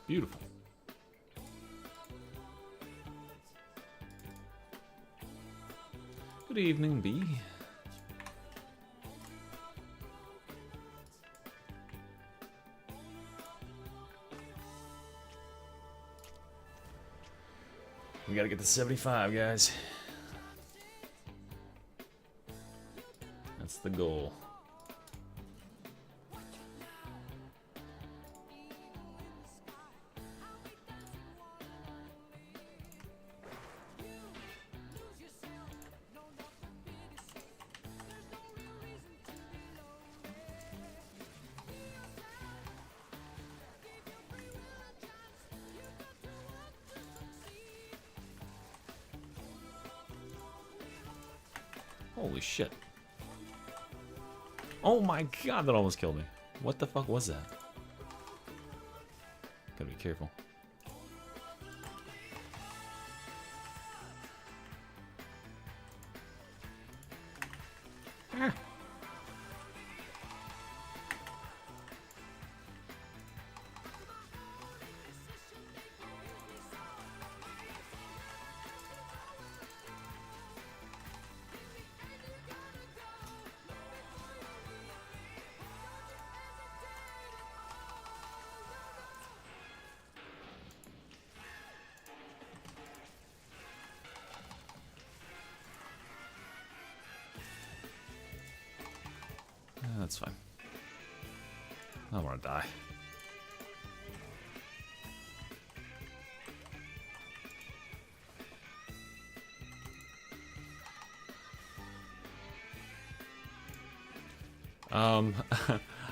Beautiful. Good evening, B. We gotta get to 75, guys. That's the goal. Holy shit. Oh my god, that almost killed me. What the fuck was that? Gotta be careful. Ah. That's fine. I don't want to die.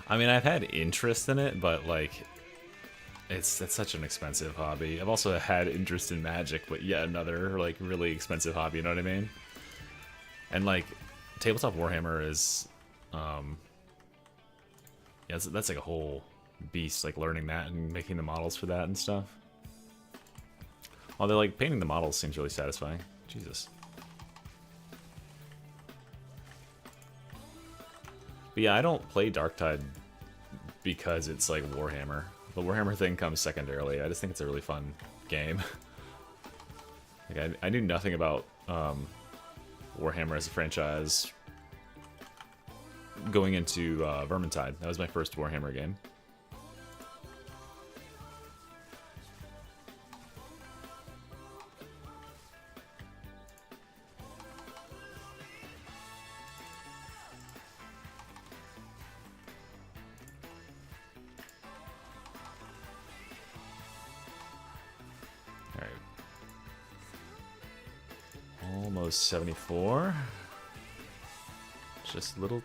I mean, I've had interest in it, but like, it's such an expensive hobby. I've also had interest in Magic, but yet another like really expensive hobby. You know what I mean? And like, tabletop Warhammer is, yeah, that's like a whole beast. Like learning that and making the models for that and stuff. Although like painting the models seems really satisfying. Jesus. But yeah, I don't play Darktide because it's like Warhammer. The Warhammer thing comes secondarily. I just think it's a really fun game. Like I knew nothing about Warhammer as a franchise going into Vermintide. That was my first Warhammer game. Almost 74. Just a little,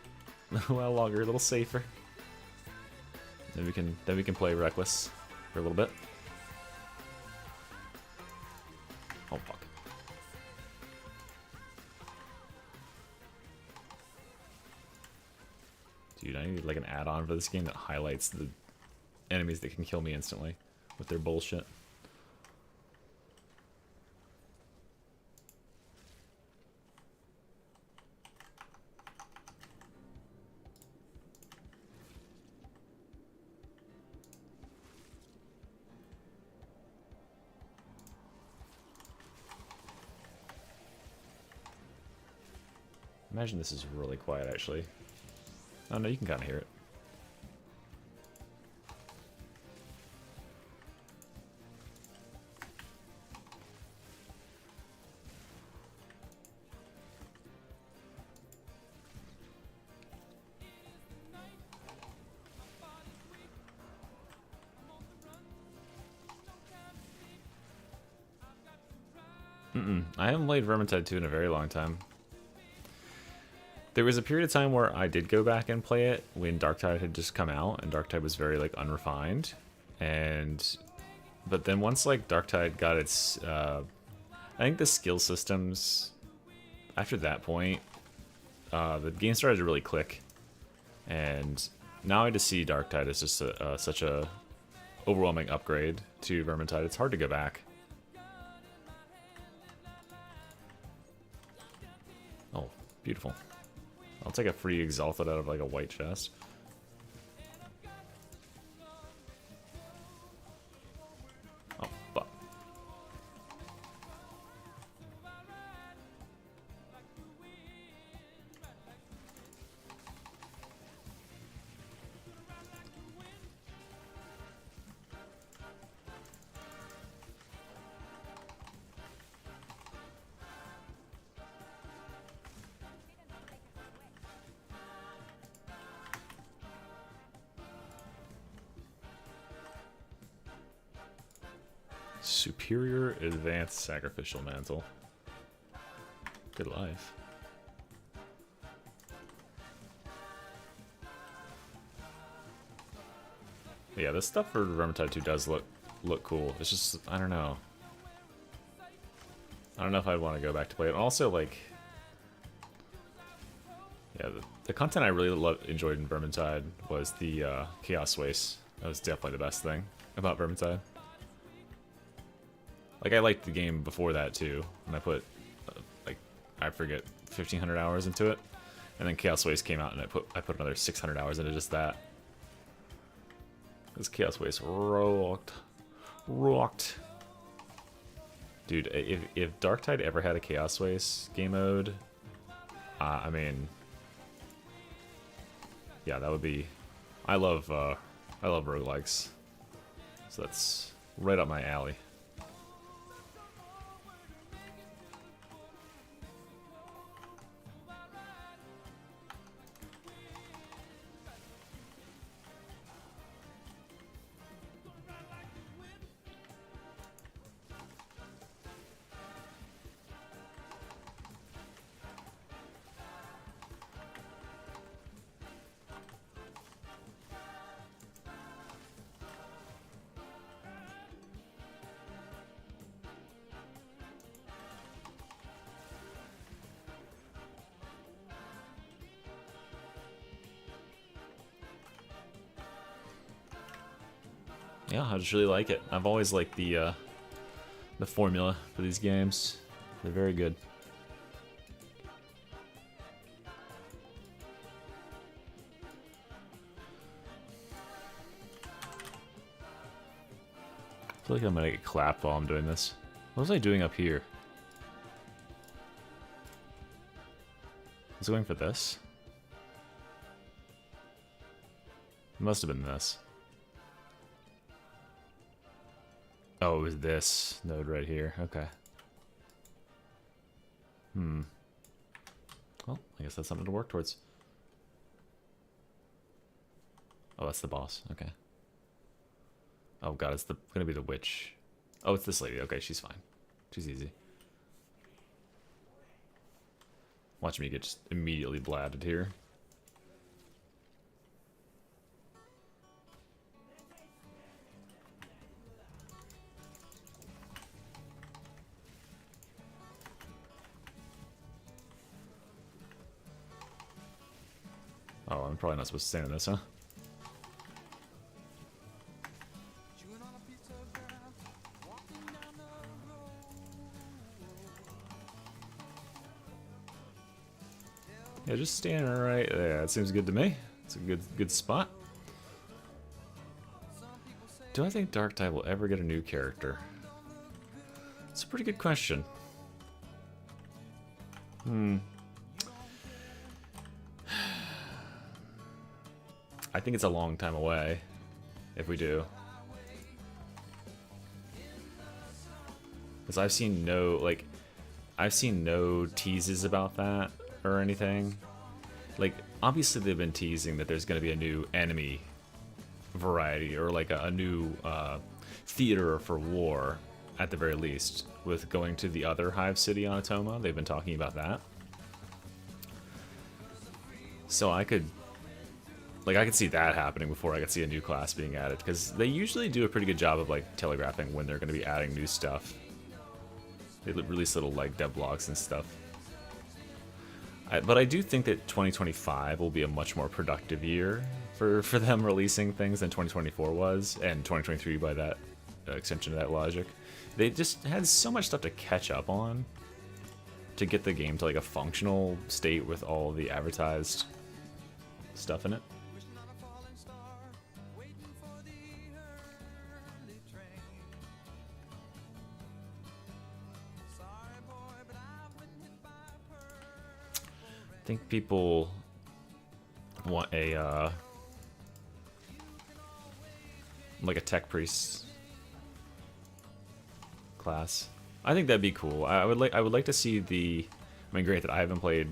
well, longer, a little safer. Then we can play reckless for a little bit. Oh fuck. Dude, I need like an add-on for this game that highlights the enemies that can kill me instantly with their bullshit. Imagine this is really quiet, actually. Oh no, you can kind of hear it. I haven't played Vermintide 2 in a very long time. There was a period of time where I did go back and play it when Darktide had just come out, and Darktide was very like unrefined. But then once like Darktide got its, I think the skill systems, after that point, the game started to really click. And now I just see Darktide as just such a overwhelming upgrade to Vermintide. It's hard to go back. Oh, beautiful. I'll take a free Exalted out of like a white chest. Superior Advanced Sacrificial Mantle. Good life. Yeah, this stuff for Vermintide 2 does look cool. It's just, I don't know. I don't know if I'd want to go back to play it. Also, like, yeah, the content I really enjoyed in Vermintide was the Chaos Waste. That was definitely the best thing about Vermintide. Like, I liked the game before that too, and I put, like, I forget, 1,500 hours into it, and then Chaos Waste came out, and I put another 600 hours into just that. This Chaos Waste rocked. Dude, if Darktide ever had a Chaos Waste game mode, I mean, yeah, that would be. I love roguelikes, so that's right up my alley. Yeah, I just really like it. I've always liked the formula for these games. They're very good. I feel like I'm gonna get clapped while I'm doing this. What was I doing up here? Was I going for this? It must have been this. Oh, it was this node right here. Okay. Well, I guess that's something to work towards. Oh, that's the boss. Okay. Oh god, it's gonna be the witch. Oh, it's this lady. Okay, she's fine. She's easy. Watch me get just immediately blatted here. Oh, I'm probably not supposed to stand in this, huh? Yeah, just stand right there. That seems good to me. It's a good spot. Do I think Darktide will ever get a new character? It's a pretty good question. I think it's a long time away, if we do. Because I've seen no teases about that or anything. Like, obviously they've been teasing that there's going to be a new enemy variety, or like a new theater for war, at the very least, with going to the other Hive City on Atoma. They've been talking about that. So I could see that happening before I could see a new class being added, because they usually do a pretty good job of like telegraphing when they're going to be adding new stuff. They release little like dev blogs and stuff. But I do think that 2025 will be a much more productive year for them releasing things than 2024 was, and 2023 by that extension of that logic. They just had so much stuff to catch up on to get the game to like a functional state with all the advertised stuff in it. I think people want a like a tech priest class. I think that'd be cool. I would like to see the. I mean, granted, I haven't played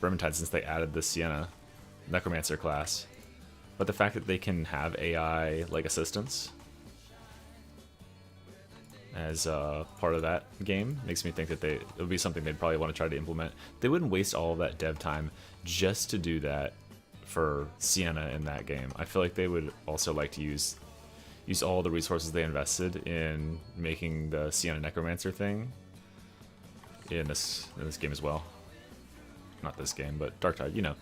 Vermintide since they added the Sienna Necromancer class, but the fact that they can have AI like assistants as part of that game. Makes me think that it would be something they'd probably want to try to implement. They wouldn't waste all of that dev time just to do that for Sienna in that game. I feel like they would also like to use all the resources they invested in making the Sienna Necromancer thing in this game as well. Not this game, but Darktide, you know.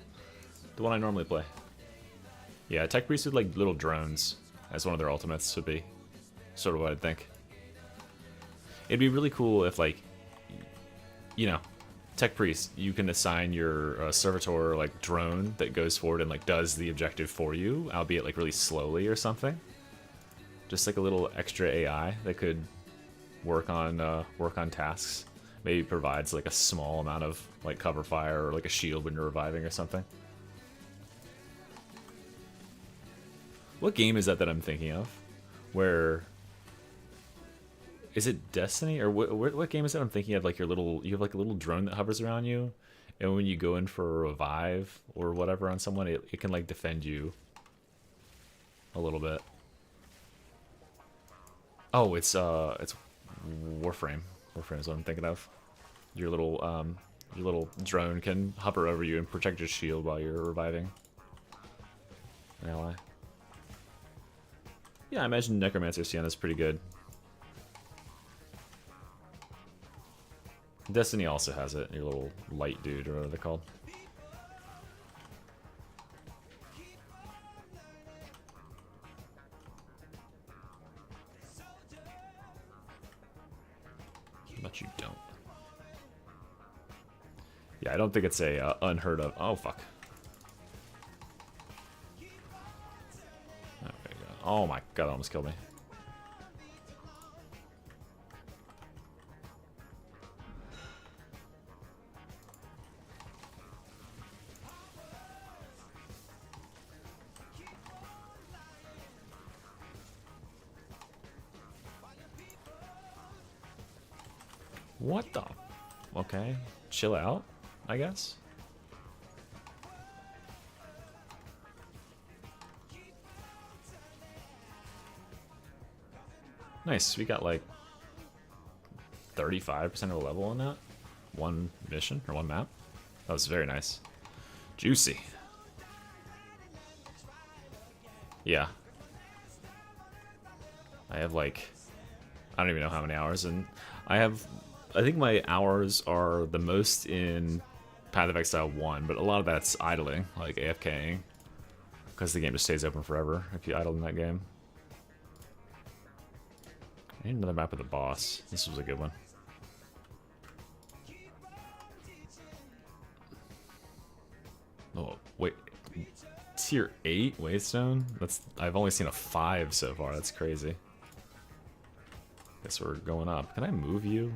The one I normally play. Yeah, Tech Priest with like little drones as one of their ultimates would be sort of what I'd think. It'd be really cool if, like, you know, Tech Priest, you can assign your servitor like drone that goes forward and like does the objective for you, albeit like really slowly or something. Just like a little extra AI that could work on tasks. Maybe provides like a small amount of like cover fire or like a shield when you're reviving or something. What game is that I'm thinking of? Where is it Destiny or what game is that I'm thinking of? Like you have like a little drone that hovers around you, and when you go in for a revive or whatever on someone, it can like defend you a little bit. Oh, it's Warframe. Warframe is what I'm thinking of. Your little drone can hover over you and protect your shield while you're reviving an ally. Yeah, I imagine Necromancer Sienna's pretty good. Destiny also has it, your little light dude, or whatever they're called. But you don't. Yeah, I don't think it's a unheard of. Oh, fuck. Okay, oh my god, that almost killed me. What the? Okay, chill out, I guess. Nice, we got like 35% of a level on that. One mission, or one map. That was very nice. Juicy. Yeah. I have like, I don't even know how many hours, and I think my hours are the most in Path of Exile 1, but a lot of that's idling, like AFKing, because the game just stays open forever if you idle in that game. I need another map of the boss. This was a good one. Oh, wait. Tier 8 Waystone? I've only seen a 5 so far. That's crazy. Guess we're going up. Can I move you?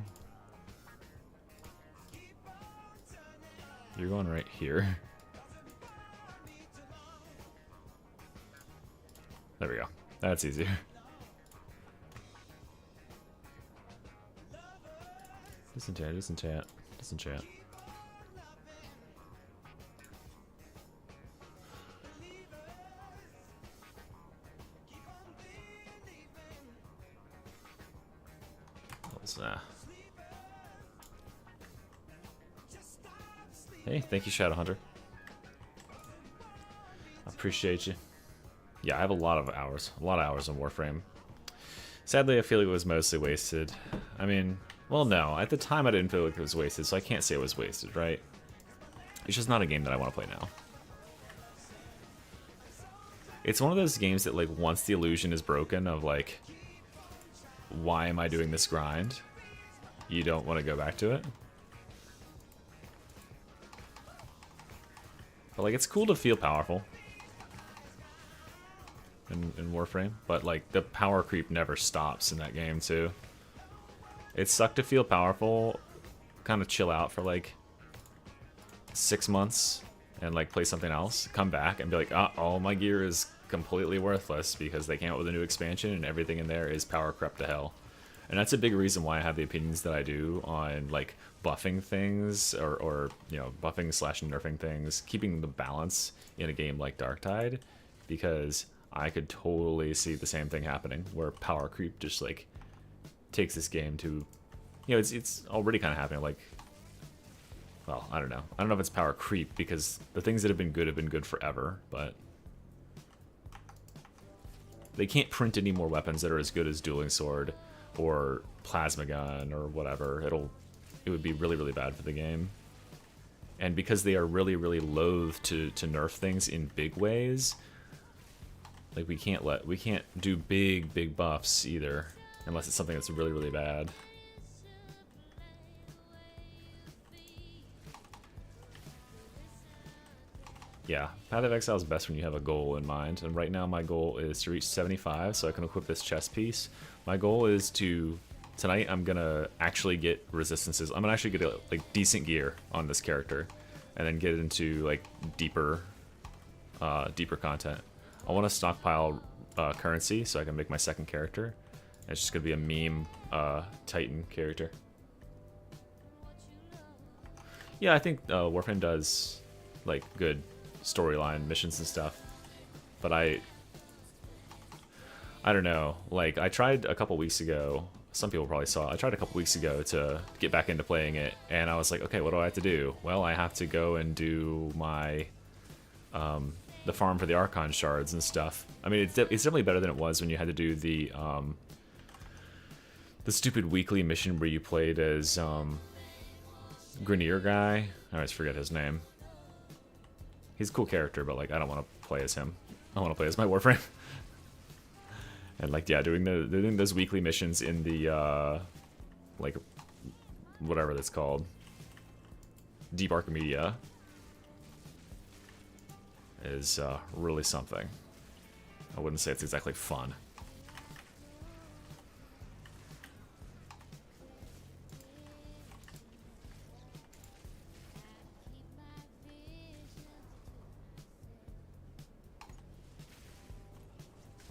You're going right here. There we go. That's easier. Disenchant, disenchant, disenchant. What's that? Hey, thank you, Shadowhunter. I appreciate you. Yeah, I have a lot of hours on Warframe. Sadly, I feel like it was mostly wasted. I mean, well, no. At the time, I didn't feel like it was wasted, so I can't say it was wasted, right? It's just not a game that I want to play now. It's one of those games that, like, once the illusion is broken of, like, why am I doing this grind? You don't want to go back to it. But, like, it's cool to feel powerful in Warframe, but, like, the power creep never stops in that game, too. It sucked to feel powerful, kind of chill out for, like, 6 months and, like, play something else, come back and be like, oh, all my gear is completely worthless because they came out with a new expansion and everything in there is power crept to hell. And that's a big reason why I have the opinions that I do on, like, buffing things or you know, buffing slash nerfing things, keeping the balance in a game like Darktide, because I could totally see the same thing happening where power creep just, like, takes this game to, you know, it's already kind of happening. Like, well, I don't know. I don't know if it's power creep, because the things that have been good forever, but they can't print any more weapons that are as good as dueling sword or plasma gun or whatever. It would be really, really bad for the game. And because they are really, really loath to nerf things in big ways, like we can't do big buffs either, unless it's something that's really, really bad. Yeah, Path of Exile is best when you have a goal in mind, and right now my goal is to reach 75 so I can equip this chest piece. My goal is to, tonight I'm gonna actually get resistances. I'm gonna actually get like decent gear on this character, and then get into like deeper content. I want to stockpile currency so I can make my second character. It's just gonna be a meme Titan character. Yeah, I think Warframe does like good storyline missions and stuff, but I don't know, like I tried a couple weeks ago, some people probably saw it. I tried a couple weeks ago to get back into playing it, and I was like, okay, what do I have to do? Well, I have to go and do my the farm for the Archon shards and stuff. I mean, it's definitely better than it was when you had to do the stupid weekly mission where you played as Grenier guy. I always forget his name. He's a cool character, but like I don't want to play as him. I want to play as my Warframe. And like, yeah, doing those weekly missions in the like whatever that's called, Deep Archimedia, is really something. I wouldn't say it's exactly fun.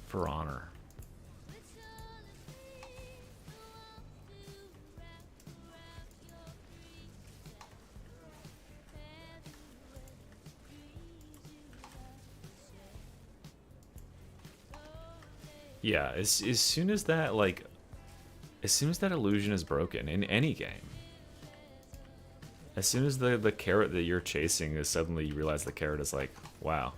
For honor. Yeah, as soon as that, like, as soon as that illusion is broken in any game, as soon as the carrot that you're chasing is suddenly you realize the carrot is like, wow,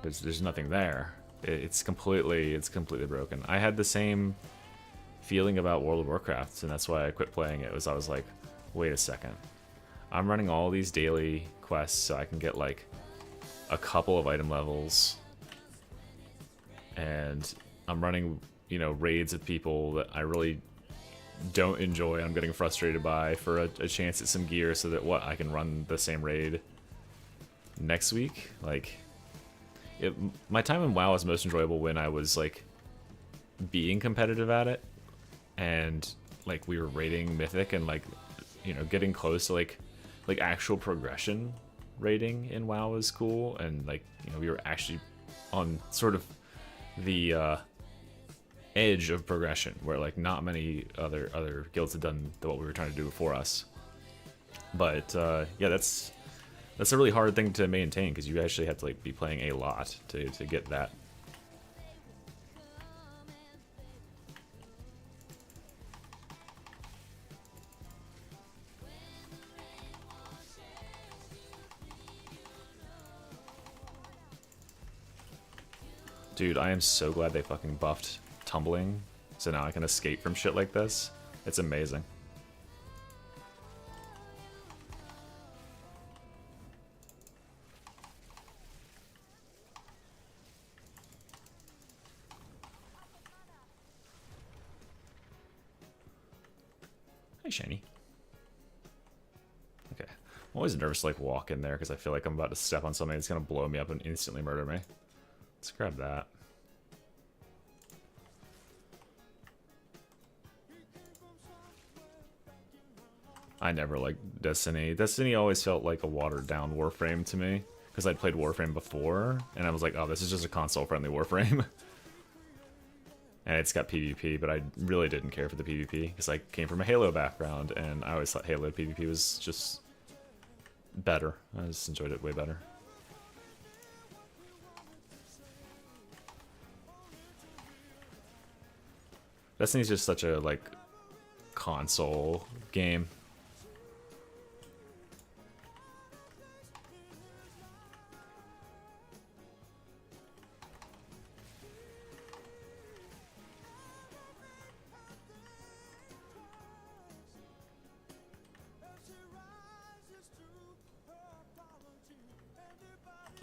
there's nothing there. It's completely broken. I had the same feeling about World of Warcraft, and that's why I quit playing it. I was like, wait a second, I'm running all these daily quests so I can get like a couple of item levels, and I'm running, you know, raids with people that I really don't enjoy. I'm getting frustrated by for a chance at some gear so that I can run the same raid next week. Like, my time in WoW was most enjoyable when I was like being competitive at it, and like we were raiding Mythic and like, you know, getting close to like actual progression raiding in WoW was cool, and like, you know, we were actually on sort of the edge of progression where like not many other guilds had done what we were trying to do before us. But yeah, that's a really hard thing to maintain, because you actually have to like be playing a lot to get that. Dude, I am so glad they fucking buffed tumbling, so now I can escape from shit like this. It's amazing. Hey, Shiny. Okay. I'm always nervous to like walk in there because I feel like I'm about to step on something that's gonna blow me up and instantly murder me. Let's grab that. I never liked Destiny. Destiny always felt like a watered down Warframe to me, because I'd played Warframe before, and I was like, oh, this is just a console-friendly Warframe. And it's got PvP, but I really didn't care for the PvP, because I came from a Halo background, and I always thought Halo PvP was just better. I just enjoyed it way better. Destiny's just such a, like, console game.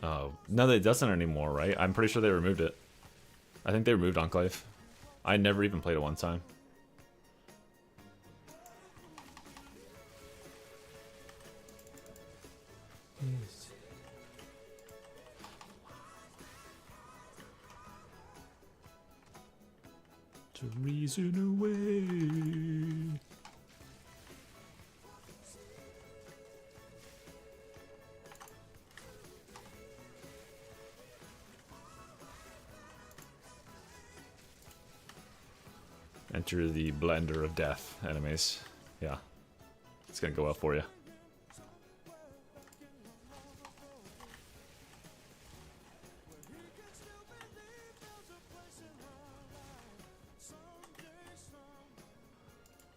Oh, no, it doesn't anymore, right? I'm pretty sure they removed it. I think they removed Enclave. I never even played it one time. To reason away. Enter the blender of death, enemies. Yeah. It's gonna go well for you.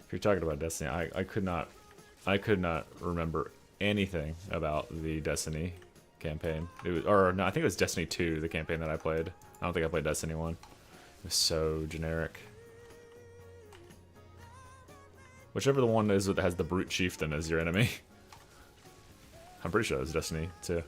If you're talking about Destiny, I could not remember anything about the Destiny campaign. It was, or no, I think it was Destiny 2, the campaign that I played. I don't think I played Destiny 1. It was so generic. Whichever the one is that has the Brute Chieftain as your enemy. I'm pretty sure it was Destiny 2.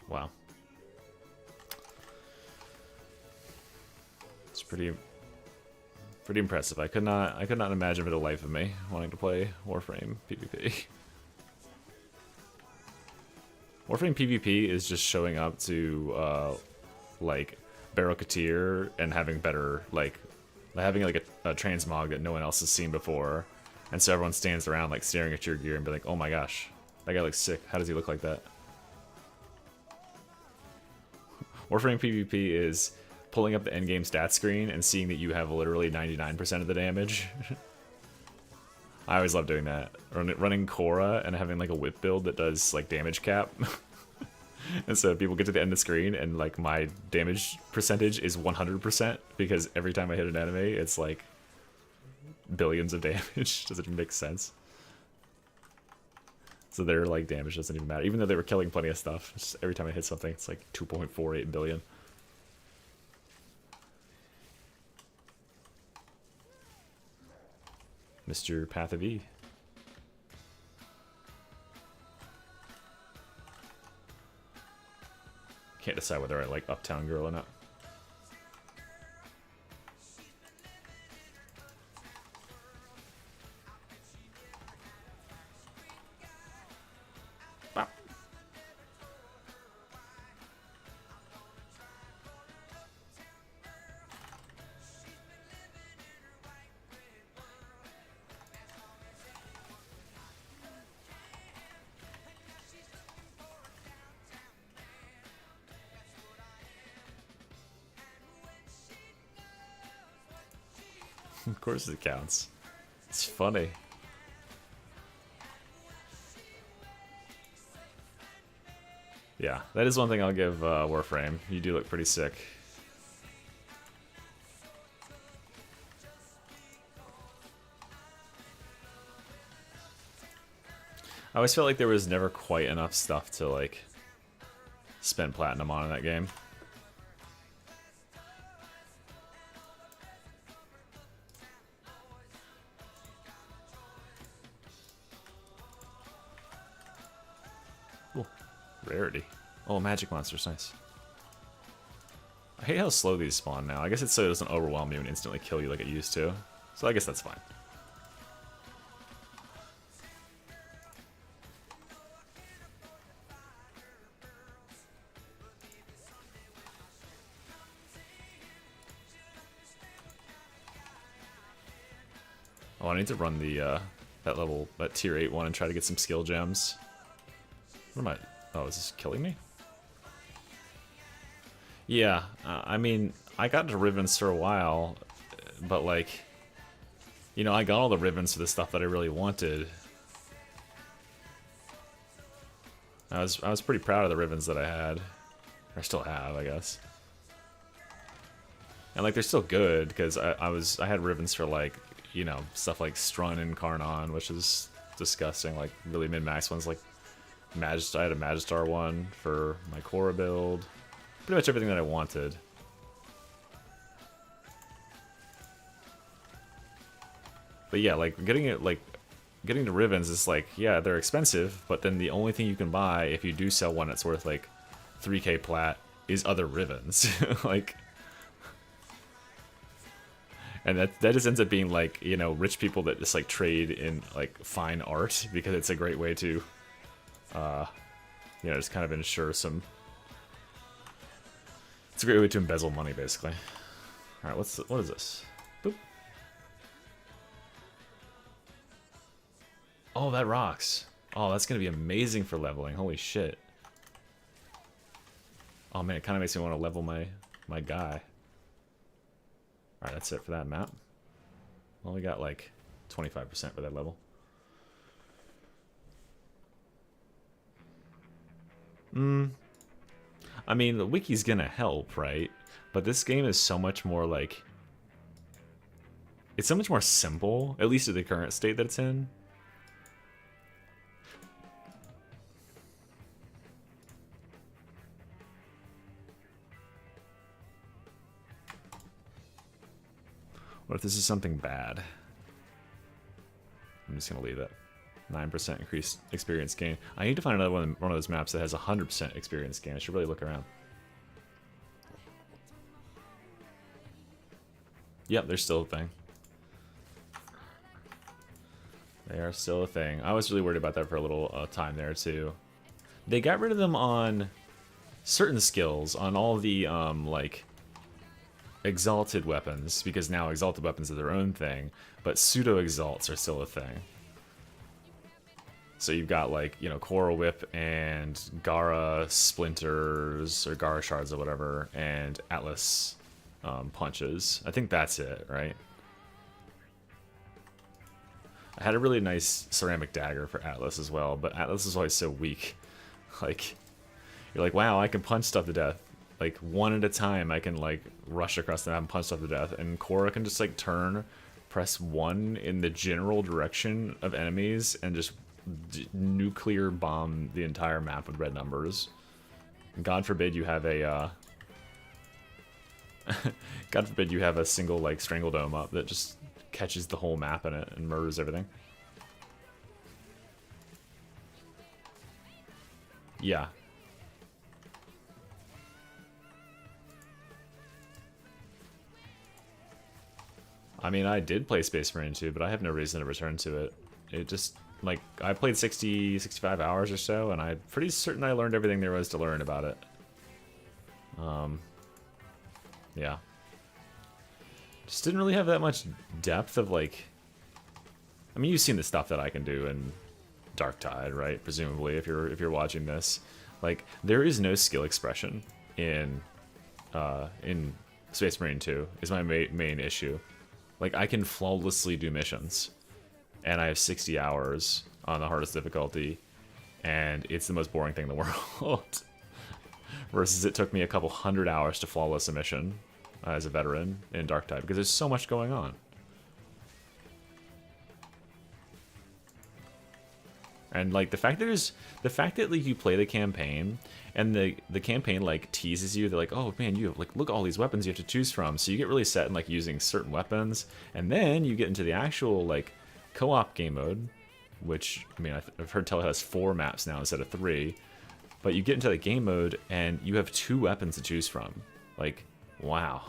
Wow. It's pretty impressive. I could not imagine for the life of me wanting to play Warframe PvP. Warframe PvP is just showing up to like Barrel-Katir and having better like a transmog that no one else has seen before, and so everyone stands around like staring at your gear and be like, oh my gosh, that guy looks sick. How does he look like that? Warframe PvP is pulling up the endgame stat screen and seeing that you have literally 99% of the damage. I always love doing that. Running Korra and having like a whip build that does like damage cap. And so people get to the end of the screen and like my damage percentage is 100% because every time I hit an enemy, it's like billions of damage. Does it make sense? So their like damage doesn't even matter. Even though they were killing plenty of stuff, just every time I hit something, it's like 2.48 billion. Mr. Path of E. Can't decide whether I like Uptown Girl or not. Bop. Of course it counts. It's funny. Yeah, that is one thing I'll give Warframe. You do look pretty sick. I always felt like there was never quite enough stuff to like spend platinum on in that game. Cool. Rarity. Oh, magic monster's nice. I hate how slow these spawn now. I guess it's so it doesn't overwhelm you and instantly kill you like it used to. So I guess that's fine. Oh, I need to run the that tier 8 one and try to get some skill gems. What am I? Oh, is this killing me? Yeah, I mean, I got to Rivens for a while, but like, you know, I got all the Rivens for the stuff that I really wanted, I was pretty proud of the ribbons that I had. Or I still have, I guess. And like they're still good because I had ribbons for like, you know, stuff like Strun and Karnon, which is disgusting, like really min-max ones like I had a Magistar one for my Korra build. Pretty much everything that I wanted. But yeah, like getting the ribbons is like, yeah, they're expensive, but then the only thing you can buy if you do sell one that's worth like 3k plat is other ribbons. Like, and that just ends up being like, you know, rich people that just like trade in like fine art because it's a great way to you know, just kind of ensure some, it's a great way to embezzle money basically. Alright, what is this? Boop. Oh, that rocks. Oh, that's gonna be amazing for leveling. Holy shit. Oh man, it kind of makes me want to level my guy. Alright, that's it for that map. Well, we got like 25% for that level. I mean, the wiki's gonna help, right? But this game is so much more like... It's so much more simple, at least at the current state that it's in. What if this is something bad? I'm just gonna leave it. 9% increased experience gain. I need to find another one of those maps that has 100% experience gain. I should really look around. Yep, they're still a thing. They are still a thing. I was really worried about that for a little time there too. They got rid of them on certain skills, on all the like exalted weapons, because now exalted weapons are their own thing, but pseudo exalts are still a thing. So you've got like, you know, Coral Whip and Gara Splinters or Gara Shards or whatever, and Atlas punches. I think that's it, right? I had a really nice ceramic dagger for Atlas as well, but Atlas is always so weak. Like, you're like, wow, I can punch stuff to death. Like, one at a time, I can, like, rush across the map and punch stuff to death. And Korra can just, like, press 1 in the general direction of enemies and just nuclear bomb the entire map with red numbers. God forbid you have a, God forbid you have a single, like, Strangle Dome up that just catches the whole map in it and murders everything. Yeah. I mean, I did play Space Marine 2, but I have no reason to return to it. It just, like, I played 60, 65 hours or so, and I'm pretty certain I learned everything there was to learn about it. Yeah. Just didn't really have that much depth of, like... I mean, you've seen the stuff that I can do in Darktide, right? Presumably, if you're watching this. Like, there is no skill expression in Space Marine 2, is my main issue. Like, I can flawlessly do missions, and I have 60 hours on the hardest difficulty, and it's the most boring thing in the world. Versus it took me a couple 100 hours to flawless a mission as a veteran in Darktide, because there's so much going on. And like the fact that like you play the campaign and the campaign like teases you, they're like, oh man, you have like, look at all these weapons you have to choose from, so you get really set in like using certain weapons, and then you get into the actual like co-op game mode, which I mean I've heard tell it has 4 maps now instead of 3, but you get into the game mode and you have 2 weapons to choose from. Like, wow.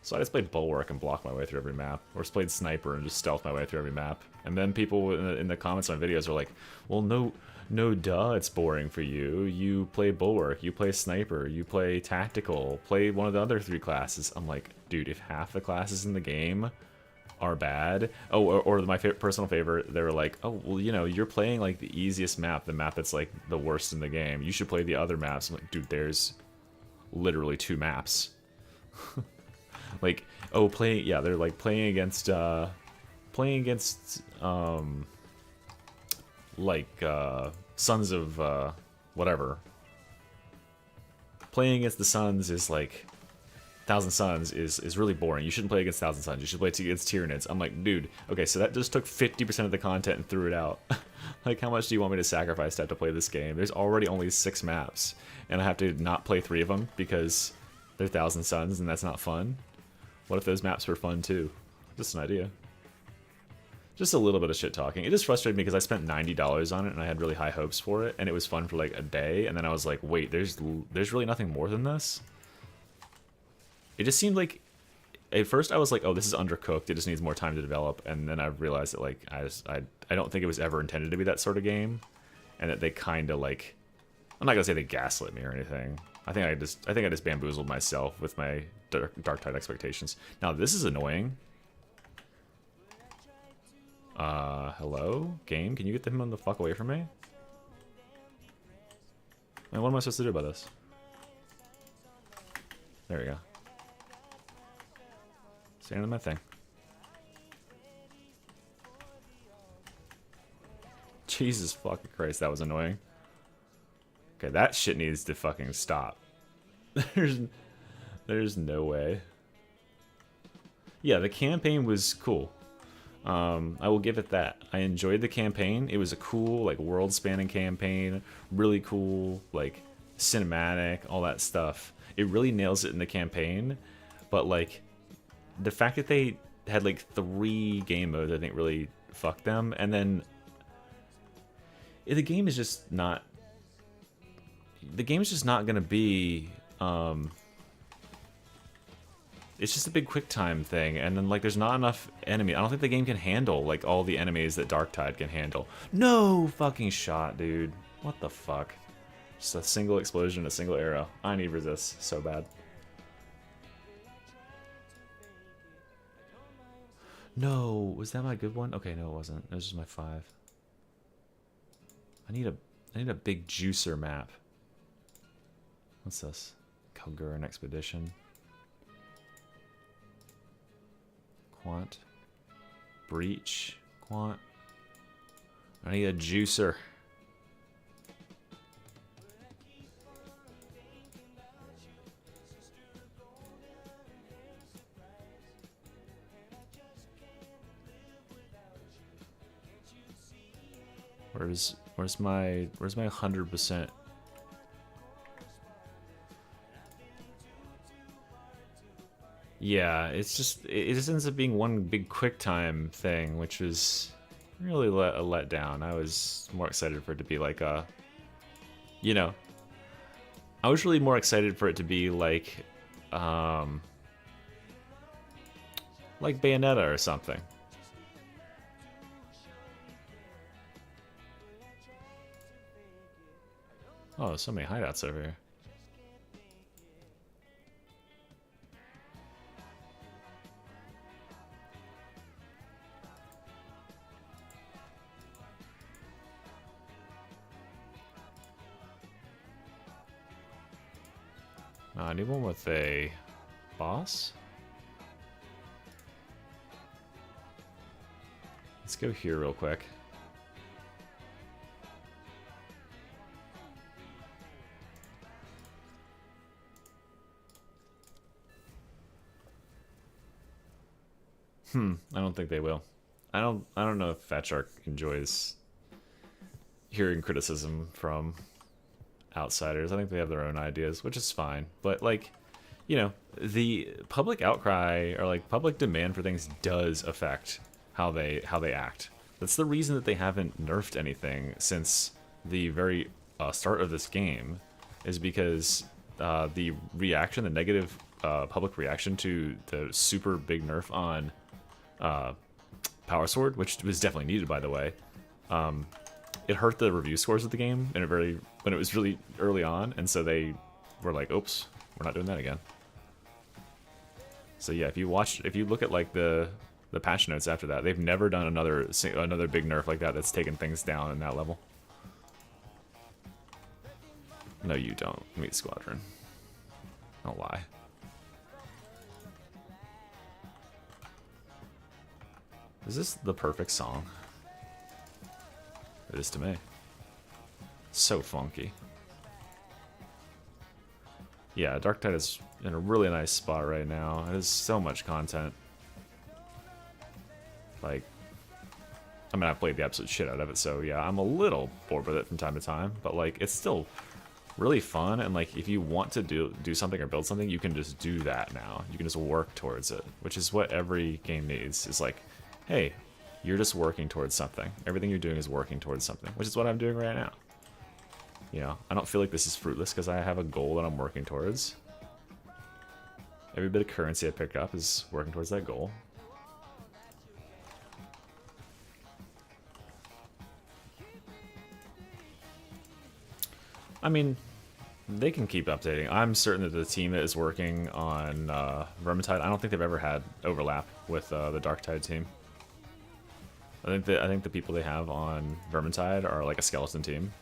So I just played Bulwark and blocked my way through every map, or just played Sniper and just stealth my way through every map. And then people in the comments on videos are like, well, no duh, it's boring for you. You play Bulwark, you play Sniper, you play Tactical, play one of the other 3 classes. I'm like, dude, if half the classes in the game are bad... Oh, or my personal favorite, they were like, oh, well, you know, you're playing like the easiest map, the map that's like the worst in the game. You should play the other maps. I'm like, dude, there's literally 2 maps. Like, oh, they're like playing against like Sons of whatever. Playing against the Suns is like Thousand Suns is really boring. You shouldn't play against Thousand Suns. You should play against Tyranids. I'm like, dude, okay, so that just took 50% of the content and threw it out. Like, how much do you want me to sacrifice to have to play this game? There's already only 6 maps, and I have to not play 3 of them because they're Thousand Suns, and that's not fun. What if those maps were fun too? Just an idea. Just a little bit of shit talking. It just frustrated me because I spent $90 on it, and I had really high hopes for it, and it was fun for like a day, and then I was like, wait, there's really nothing more than this? It just seemed like, at first I was like, oh, this is undercooked, it just needs more time to develop, and then I realized that like, I don't think it was ever intended to be that sort of game, and that they kind of like, I'm not gonna say they gaslit me or anything. I think I just bamboozled myself with my Darktide expectations. Now this is annoying. Hello? Game? Can you get them the fuck away from me? Man, what am I supposed to do about this? There we go. Stand on my thing. Jesus fucking Christ, that was annoying. Okay, that shit needs to fucking stop. There's no way. Yeah, the campaign was cool. I will give it that. I enjoyed the campaign. It was a cool, like, world-spanning campaign. Really cool, like, cinematic, all that stuff. It really nails it in the campaign, but, like, the fact that they had like 3 game modes, I think really fucked them. And then the game is just not. The game is just not gonna be. It's just a big quick time thing, and then like there's not enough enemy. I don't think the game can handle like all the enemies that Darktide can handle. No fucking shot, dude. What the fuck? Just a single explosion, a single arrow. I need resist so bad. No, was that my good one? Okay, no, it wasn't. It was just my 5. I need a big juicer map. What's this? Kalguran Expedition. Quant. Breach. Quant. I need a juicer. Where's my 100%? Yeah, it just ends up being one big quick time thing, which was really a letdown. I was more excited for it to be like a, you know, I was really more excited for it to be like Bayonetta or something. Oh, there's so many hideouts over here. I need one with a boss. Let's go here real quick. I don't think they will. I don't know if Fatshark enjoys hearing criticism from outsiders. I think they have their own ideas, which is fine. But like, you know, the public outcry or like public demand for things does affect how they act. That's the reason that they haven't nerfed anything since the very start of this game, is because the negative public reaction to the super big nerf on Power Sword, which was definitely needed, by the way. It hurt the review scores of the game, and when it was really early on, and so they were like, "Oops, we're not doing that again." So yeah, if you look at like the patch notes after that, they've never done another big nerf like that that's taken things down in that level. No, you don't, Meat Squadron. Don't lie. Is this the perfect song? It is to me. So funky. Yeah, Darktide is in a really nice spot right now. It has so much content. Like, I mean, I played the absolute shit out of it, so yeah, I'm a little bored with it from time to time, but like, it's still really fun, and like, if you want to do something or build something, you can just do that now. You can just work towards it, which is what every game needs, is like, hey, you're just working towards something. Everything you're doing is working towards something, which is what I'm doing right now. You know, I don't feel like this is fruitless because I have a goal that I'm working towards. Every bit of currency I pick up is working towards that goal. I mean, they can keep updating. I'm certain that the team that is working on Vermintide, I don't think they've ever had overlap with the Darktide team. I think the people they have on Vermintide are like a skeleton team.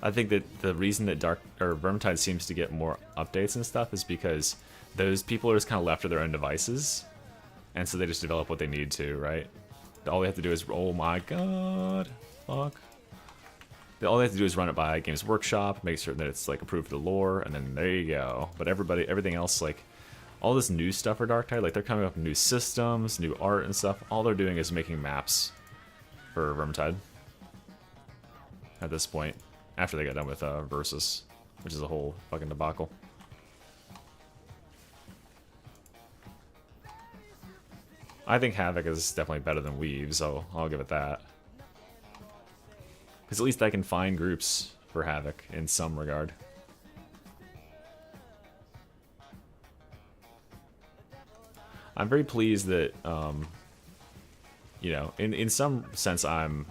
I think that the reason that Vermintide seems to get more updates and stuff is because those people are just kind of left to their own devices, and so they just develop what they need to, right? All they have to do is, oh my god, fuck. All they have to do is run it by Games Workshop, make sure that it's like approved for the lore, and then there you go. But everything else, like all this new stuff for Darktide, like they're coming up with new systems, new art and stuff. All they're doing is making maps for Vermintide at this point. After they got done with Versus, which is a whole fucking debacle. I think Havoc is definitely better than Weave, so I'll give it that. Because at least I can find groups for Havoc in some regard. I'm very pleased that, you know, in some sense I'm...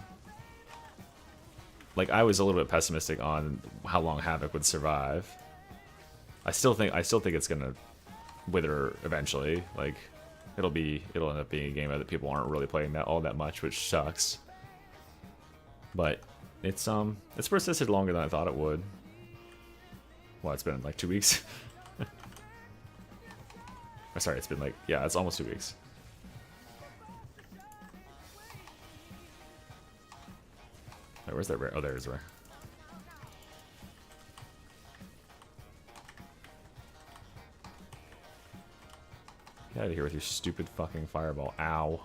Like, I was a little bit pessimistic on how long Havoc would survive. I still think it's gonna wither eventually. Like, it'll end up being a game that people aren't really playing all that much, which sucks. But it's persisted longer than I thought it would. Well, it's been like 2 weeks. Oh, sorry, it's been like, yeah, it's almost 2 weeks. Wait, where's that rare? Oh, there's rare. Get out of here with your stupid fucking fireball. Ow.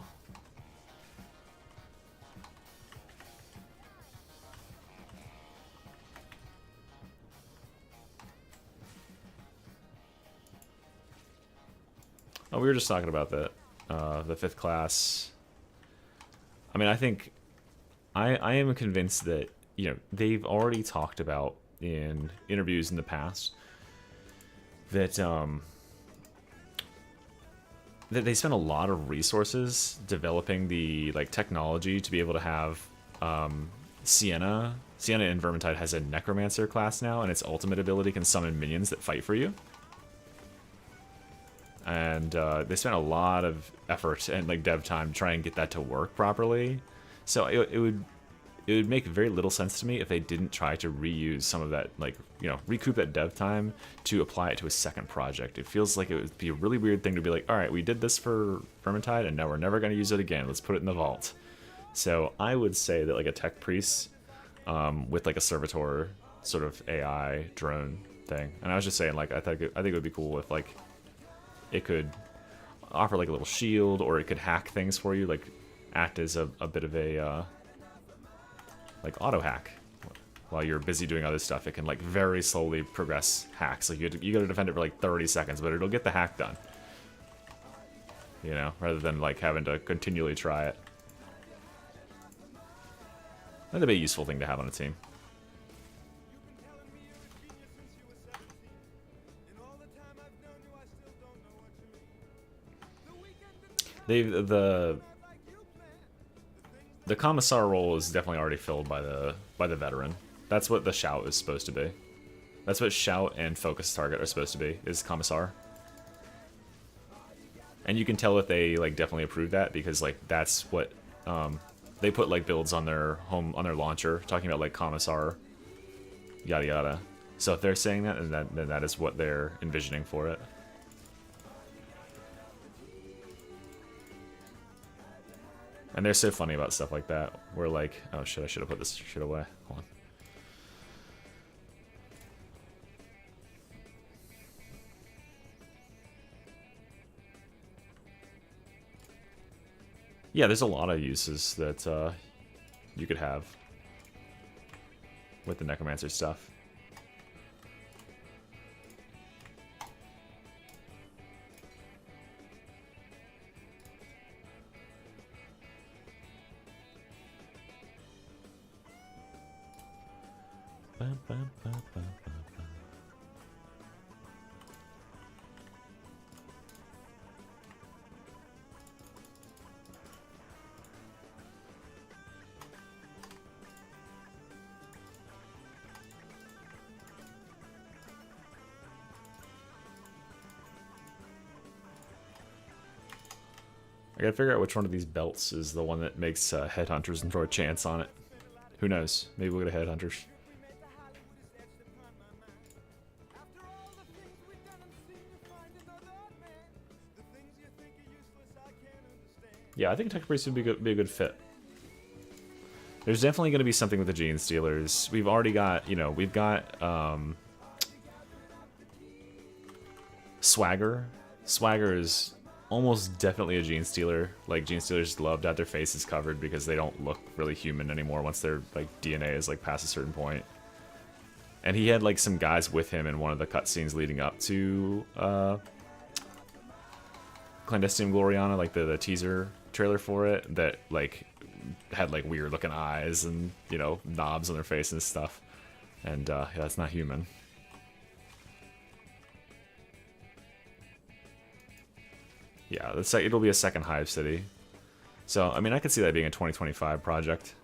Oh, we were just talking about that. The 5th class. I mean, I think... I am convinced that, you know, they've already talked about in interviews in the past that that they spent a lot of resources developing the like technology to be able to have Sienna in Vermintide has a Necromancer class now, and its ultimate ability can summon minions that fight for you. And they spent a lot of effort and like dev time to try and get that to work properly. So it would make very little sense to me if they didn't try to reuse some of that, like, you know, recoup that dev time to apply it to a second project. It feels like it would be a really weird thing to be like, all right, we did this for Vermintide, and now we're never going to use it again. Let's put it in the vault. So I would say that like a tech priest with like a servitor sort of AI drone thing. And I was just saying, like, I think it would be cool if like it could offer like a little shield, or it could hack things for you, like act as a bit of a like auto hack while you're busy doing other stuff. It can like very slowly progress hacks. Like you gotta defend it for like 30 seconds, but it'll get the hack done, you know, rather than like having to continually try it. That'd be a useful thing to have on a team. The commissar role is definitely already filled by the veteran. That's what the shout is supposed to be. That's what shout and focus target are supposed to be, is commissar. And you can tell that they like definitely approve that, because like that's what they put like builds on their launcher talking about like commissar, yada yada. So if they're saying that, then that is what they're envisioning for it. And they're so funny about stuff like that. We're like, oh shit, I should have put this shit away. Hold on. Yeah, there's a lot of uses that you could have with the Necromancer stuff. I gotta figure out which one of these belts is the one that makes headhunters and throw a chance on it. Who knows? Maybe we'll get a headhunters. Yeah, I think Tech Priest would be a good fit. There's definitely going to be something with the Gene Stealers. We've already got, you know, we've got Swagger. Swagger is almost definitely a Gene Stealer. Like, Gene Stealers love to have their faces covered because they don't look really human anymore once their like DNA is like past a certain point. And he had like some guys with him in one of the cutscenes leading up to Clandestine Gloriana, like the teaser trailer for it, that like had like weird looking eyes and, you know, knobs on their face and stuff. And yeah, that's not human. Yeah, it'll be a second Hive City. So, I mean, I could see that being a 2025 project.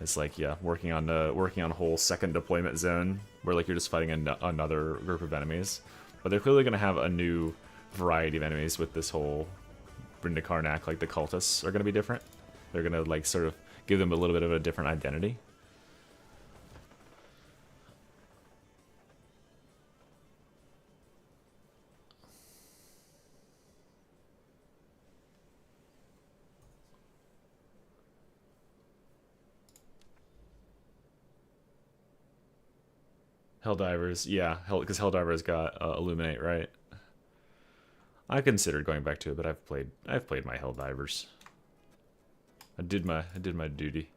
It's like, yeah, working on a whole second deployment zone where like you're just fighting another group of enemies. But they're clearly going to have a new variety of enemies with this whole Brynda Karnak. Like the cultists are going to be different. They're going to like sort of give them a little bit of a different identity. Helldivers, yeah, because Helldivers got Illuminate, right? I considered going back to it, but I've played my Helldivers. I did my duty.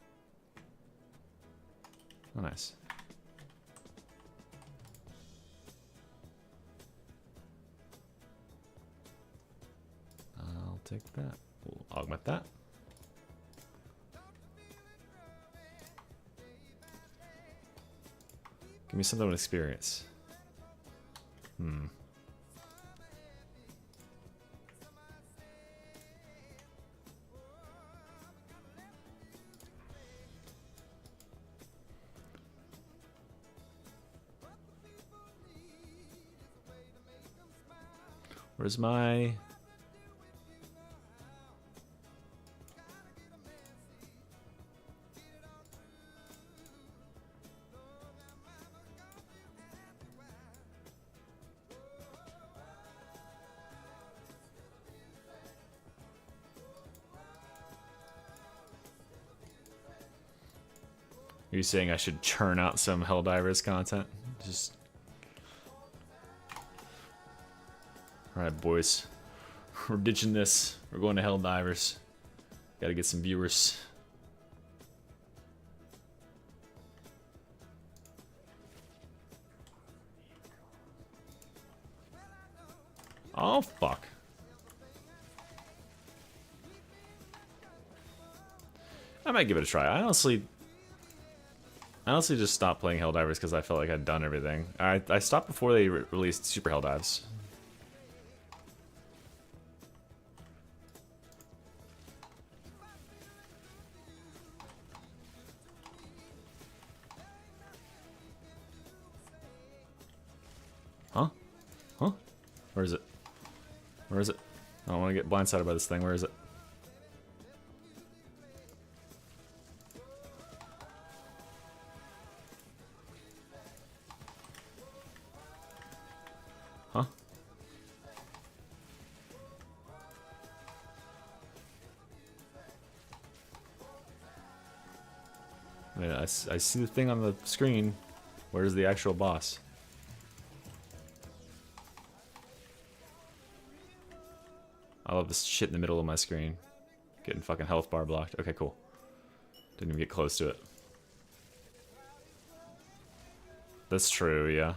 Oh, nice. I'll take that. We'll augment that. Give me something with experience. Where's my... Are you saying I should churn out some Helldivers content? Just... Alright, boys. We're ditching this. We're going to Helldivers. Gotta get some viewers. Oh, fuck. I might give it a try. I honestly just stopped playing Helldivers because I felt like I'd done everything. I stopped before they released Super Helldives. Huh? Huh? Where is it? Where is it? I don't want to get blindsided by this thing. Where is it? Huh? I mean, I see the thing on the screen. Where's the actual boss? I love this shit in the middle of my screen. Getting fucking health bar blocked. Okay, cool. Didn't even get close to it. That's true, yeah.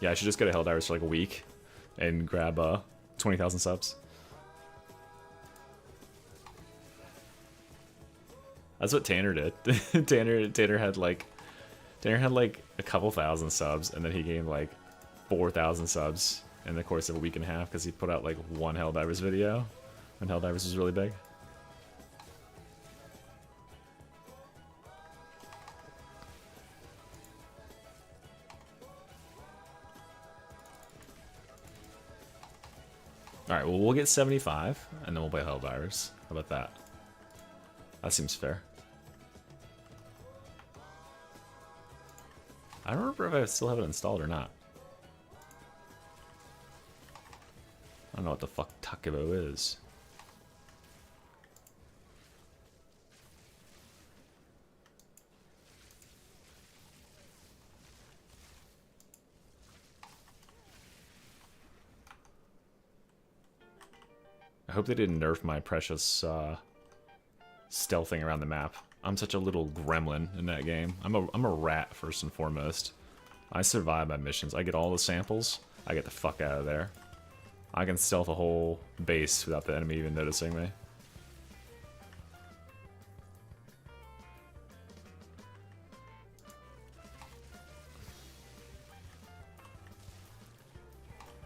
Yeah, I should just go to Helldivers for like a week and grab 20,000 subs. That's what Tanner did. Tanner had like a couple thousand subs, and then he gained like 4,000 subs in the course of a week and a half because he put out like one Helldivers video when Helldivers was really big. Alright, well we'll get 75, and then we'll play Helldivers. How about that? That seems fair. I don't remember if I still have it installed or not. I don't know what the fuck Takevo is. I hope they didn't nerf my precious stealthing around the map. I'm such a little gremlin in that game. I'm a rat first and foremost. I survive my missions. I get all the samples. I get the fuck out of there. I can stealth a whole base without the enemy even noticing me.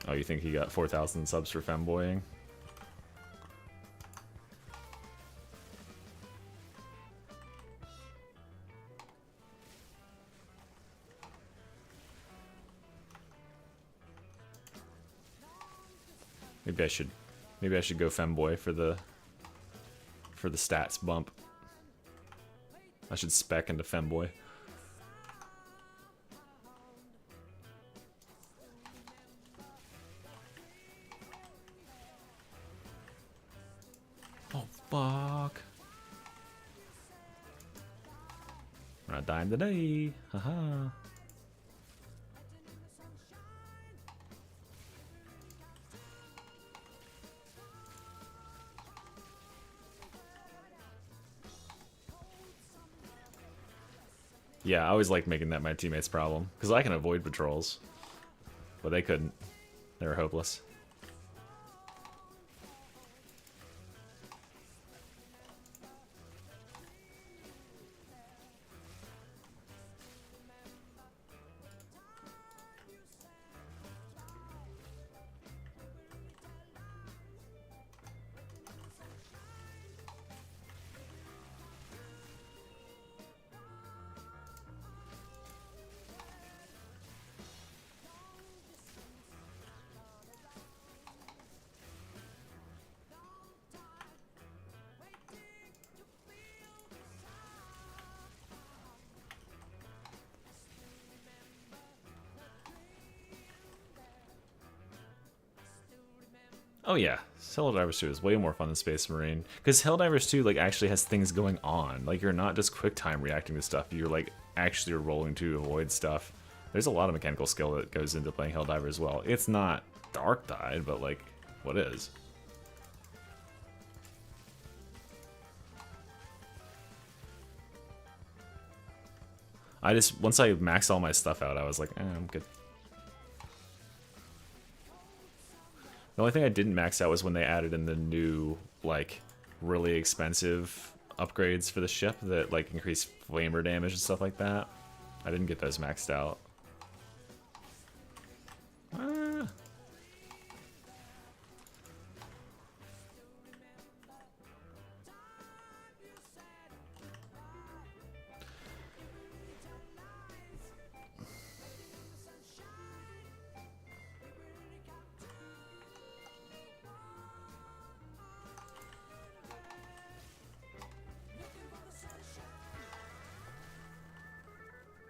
Oh, you think he got 4,000 subs for femboying? Maybe I should go femboy for the stats bump. I should spec into femboy. Oh fuck. We're not dying today. Haha. Yeah, I always like making that my teammates' problem, because I can avoid patrols, but they couldn't. They were hopeless. Oh yeah, Helldivers 2 is way more fun than Space Marine. Because Helldivers 2 like actually has things going on. Like you're not just quick time reacting to stuff, you're like actually rolling to avoid stuff. There's a lot of mechanical skill that goes into playing Helldivers as well. It's not Darktide, but like, what is? Once I maxed all my stuff out, I was like, I'm good. The only thing I didn't max out was when they added in the new, like, really expensive upgrades for the ship that, like, increase flamer damage and stuff like that. I didn't get those maxed out.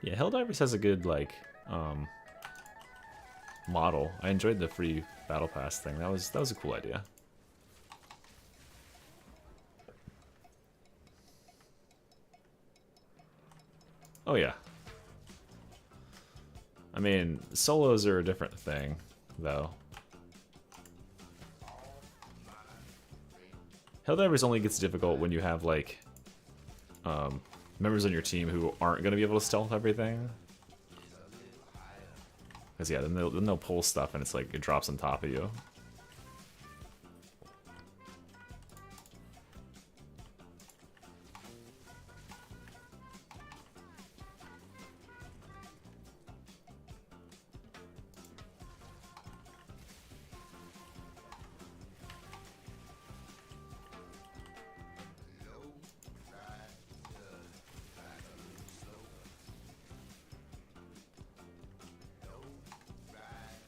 Yeah, Helldivers has a good, like, model. I enjoyed the free battle pass thing. That was a cool idea. Oh yeah. I mean, solos are a different thing, though. Helldivers only gets difficult when you have, like, members on your team who aren't going to be able to stealth everything. Because, yeah, then they'll pull stuff and it's like, it drops on top of you.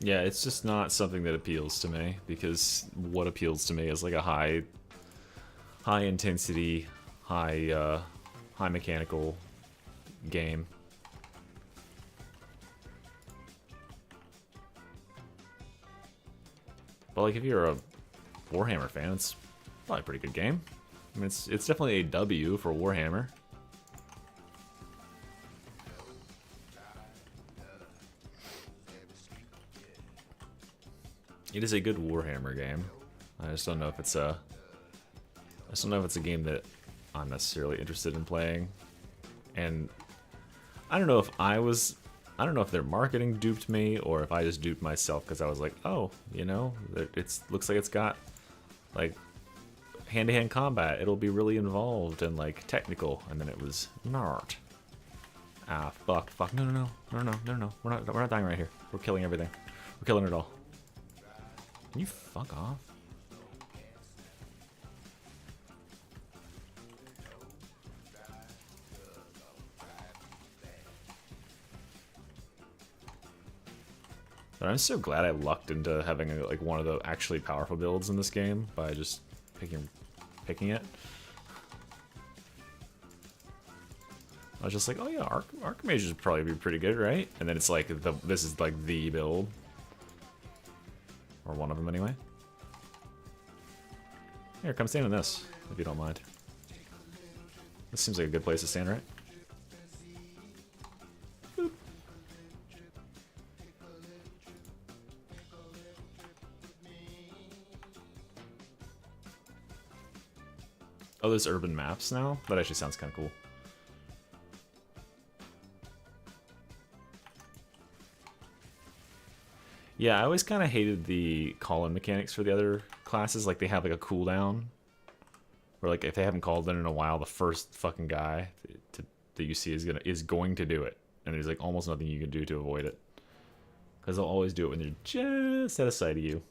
Yeah, it's just not something that appeals to me, because what appeals to me is like a high intensity, high mechanical game. But like, if you're a Warhammer fan, it's probably a pretty good game. I mean, it's definitely a W for Warhammer. It is a good Warhammer game. I just don't know if it's a game that I'm necessarily interested in playing. And I don't know if their marketing duped me or if I just duped myself, because I was like, oh, you know, looks like it's got like hand-to-hand combat. It'll be really involved and like technical, and then it was not. Ah, fuck. No. We're not dying right here. We're killing everything. We're killing it all. Can you fuck off? But I'm so glad I lucked into having like one of the actually powerful builds in this game by just picking it. I was just like, oh yeah, Archmage would probably be pretty good, right? And then it's like this is like the build. Or one of them, anyway. Here, come stand in this, if you don't mind. This seems like a good place to stand, right? Boop. Oh, there's urban maps now? That actually sounds kind of cool. Yeah, I always kind of hated the call-in mechanics for the other classes. Like, they have, like, a cooldown. Or, like, if they haven't called in a while, the first fucking guy that you see is going to do it. And there's, like, almost nothing you can do to avoid it. Because they'll always do it when they're just out of sight of you.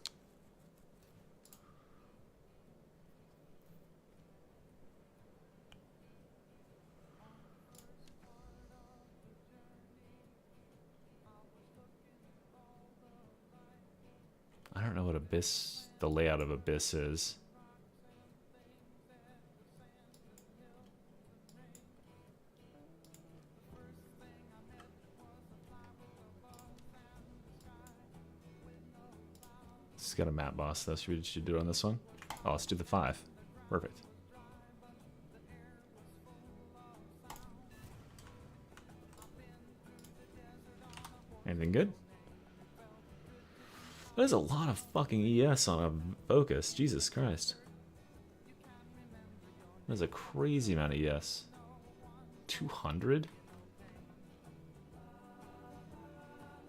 I don't know what Abyss, the layout of Abyss is. It's got a map boss though. Should we do it on this one? Oh, let's do the 5. Perfect. Anything good? There's a lot of fucking ES on a focus. Jesus Christ. There's a crazy amount of ES. 200?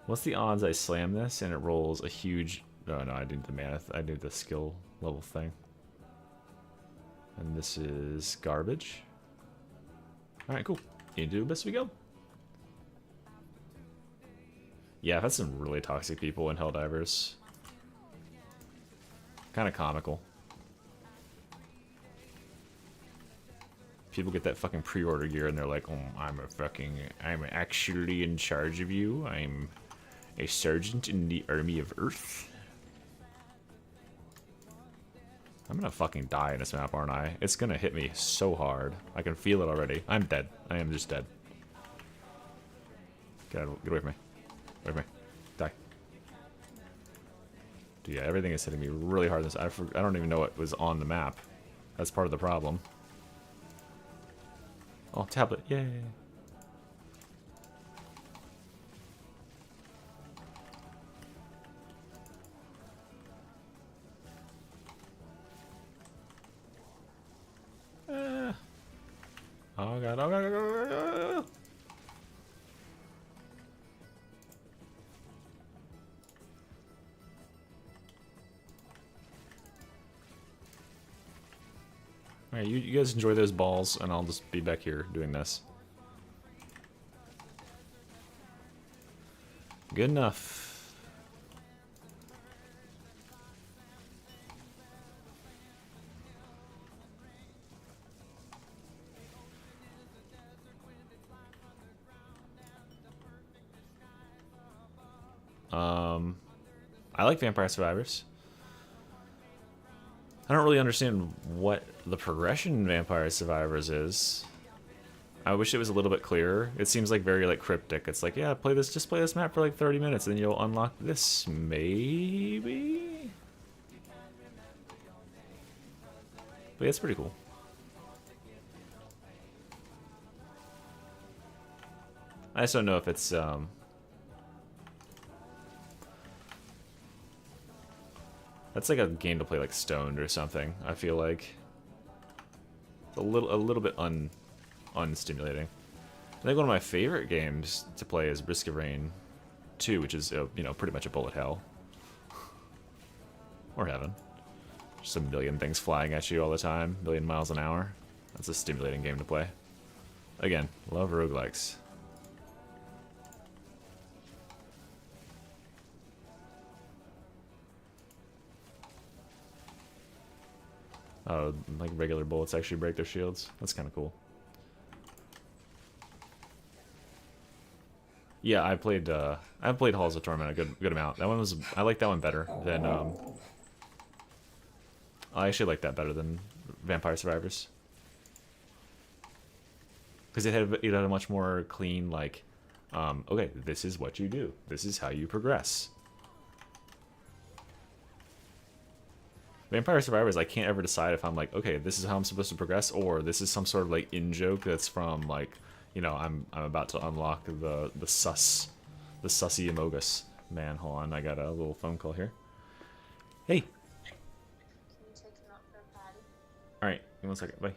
What's the odds I slam this and it rolls a huge... No, I did the math. I did the skill level thing. And this is garbage. Alright, cool. Into Abyss we go. Yeah, I've had some really toxic people in Helldivers. Kind of comical. People get that fucking pre-order gear and they're like, oh, I'm actually in charge of you. I'm a sergeant in the army of Earth. I'm gonna fucking die in this map, aren't I? It's gonna hit me so hard. I can feel it already. I'm dead. I am just dead. Get away from me. Away from me. Die. Dude, yeah, everything is hitting me really hard. I don't even know what was on the map. That's part of the problem. Oh, tablet. Yay. Oh god, oh god, oh god, oh god. Alright, you guys enjoy those balls, and I'll just be back here doing this. Good enough. I like Vampire Survivors. I don't really understand what the progression in Vampire Survivors is. I wish it was a little bit clearer. It seems like very like cryptic. It's like, yeah, just play this map for like 30 minutes, and then you'll unlock this, maybe? But yeah, it's pretty cool. I just don't know if it's that's like a game to play like stoned or something. I feel like it's a little bit unstimulating. I think one of my favorite games to play is Risk of Rain 2, which is you know, pretty much a bullet hell or heaven. Just a million things flying at you all the time, a million miles an hour. That's a stimulating game to play. Again, love roguelikes. Oh, like regular bullets actually break their shields. That's kind of cool. Yeah, I played Halls of Torment a good amount. That one was, I like that one better than I actually like that better than Vampire Survivors. Because it had a much more clean, like, okay, this is what you do. This is how you progress. Vampire Survivors, I can't ever decide if I'm like, okay, this is how I'm supposed to progress, or this is some sort of like in-joke that's from like, you know, I'm about to unlock the sussy Amogus. Man, hold on, I got a little phone call here. Hey. Can you take him out for a potty? Alright, give me 1 second, bye.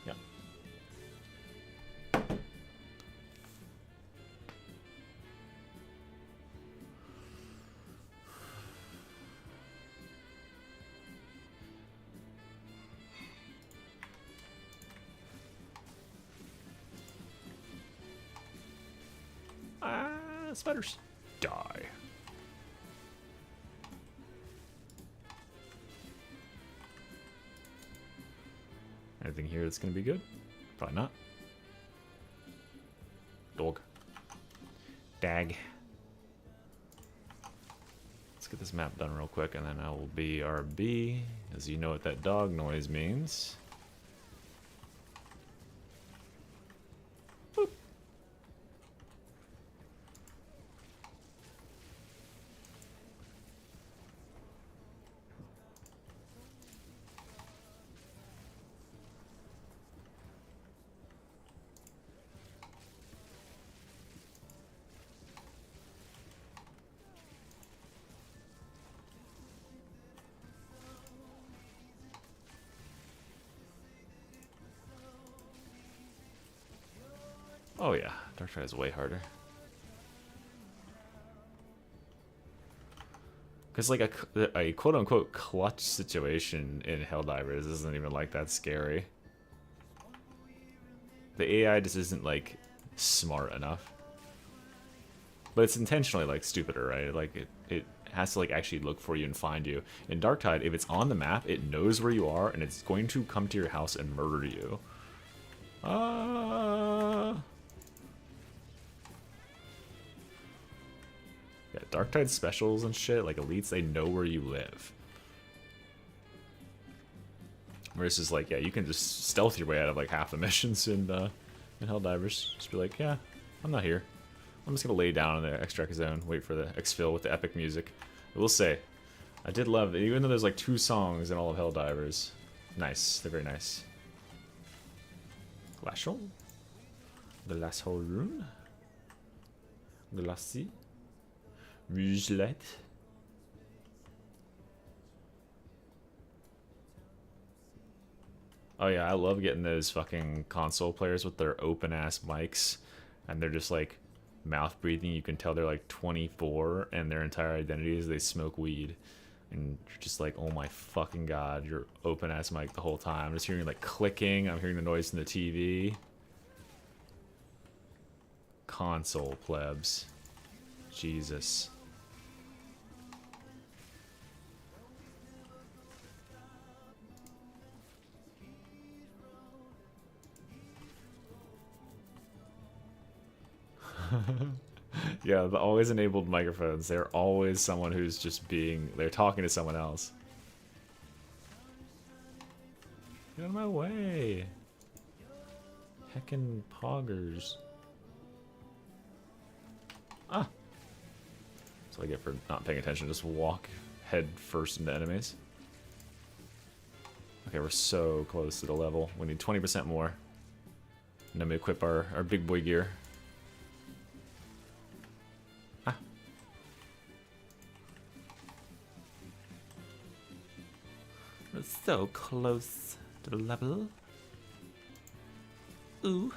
Yeah. Spiders. Die. Anything here that's gonna be good? Probably not. Dog. Dag. Let's get this map done real quick, and then I will BRB, as you know what that dog noise means. Oh yeah, Darktide is way harder. Because like a quote-unquote clutch situation in Helldivers isn't even like that scary. The AI just isn't like smart enough. But it's intentionally like stupider, right? Like it has to like actually look for you and find you. In Darktide, if it's on the map, it knows where you are and it's going to come to your house and murder you. Yeah, Darktide specials and shit, like elites, they know where you live. Versus like, yeah, you can just stealth your way out of like half the missions in Helldivers. Just be like, yeah, I'm not here. I'm just gonna lay down in the extract zone, wait for the exfil with the epic music. I will say, I did love it, even though there's like 2 songs in all of Helldivers. Nice, they're very nice. Glacial, Glacial Rune, Glacis, Muselet. Oh yeah, I love getting those fucking console players with their open ass mics, and they're just like mouth breathing. You can tell they're like 24, and their entire identity is they smoke weed. And you're just like, oh my fucking god, you're open ass mic the whole time. I'm just hearing like clicking. I'm hearing the noise in the TV. Console plebs. Jesus. Yeah, the always enabled microphones. They're always someone who's just they're talking to someone else. Get out of my way. Heckin' poggers. Ah. That's what I get for not paying attention. Just walk head first into enemies. Okay, we're so close to the level. We need 20% more. And then we equip our big boy gear. Ah. We're so close to the level. Ooh.